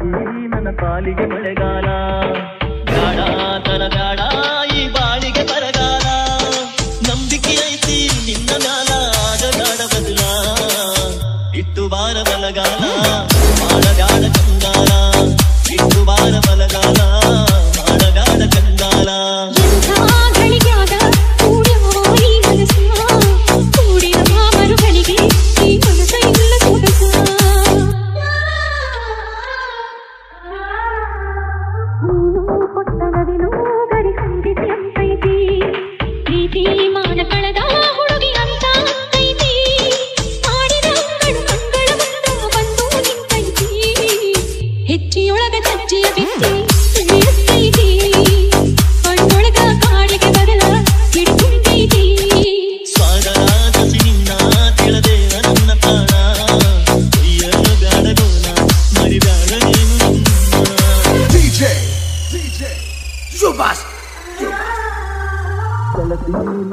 ಮನದಿ ನನ್ನ ಪಾಲಿಗೆ ಮಳೆಗಾಲ ಬ್ಯಾಡ ತರ ಬ್ಯಾಡ ಈ ಬಾಳಿಗೆ ಬರಗಾಲ ನಂಬಿಕೆ ಐತಿ ನಿನ್ನ ಮ್ಯಾಲ ಆಗದಾಡ ಬದಲ ಇಟ್ಟು ಬಾರ ಬಲಗಾಲ ಮಾಡಗಾಡ ಕಂಗಾಲ ಇಟ್ಟು ಬಾರ ಬಲಗಾಲ ಮಾಡಗಾಡ ಕಂಗಾಲ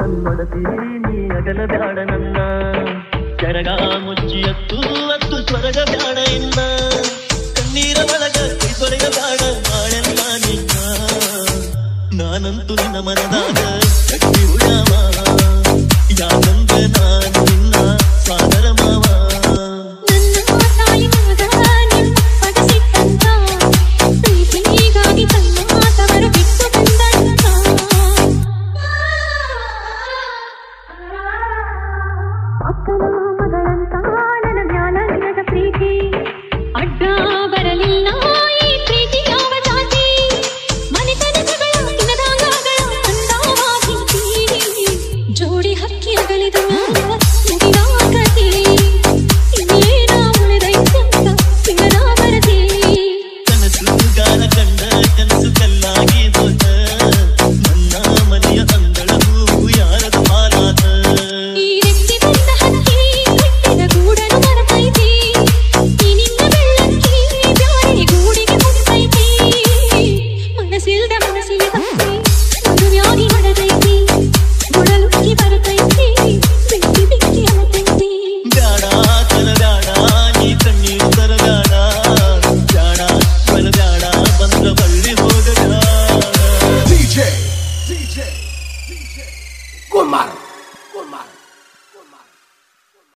ನನ್ನೊಡತಿ ನೀ ಅಗಲ ಬ್ಯಾಡ ನನ್ನ ಕೆರಗ ಮುಚ್ಚಿಯತ್ತು ಅತ್ತು ಸ್ವರ್ಗ ಬ್ಯಾಡ ಇನ್ನ ಕಣ್ಣೀರ ಒಳಗ ಕೈ ತೊಳೆಗ ಬ್ಯಾಡ ಬಾಳೆಲ್ಲ ನಿನ್ನ ನಾನಂತೂ ನಿನ್ನ ಮನದಾಗ ಕಟ್ಟಿ ಉಳವ ಯಾಕಂದ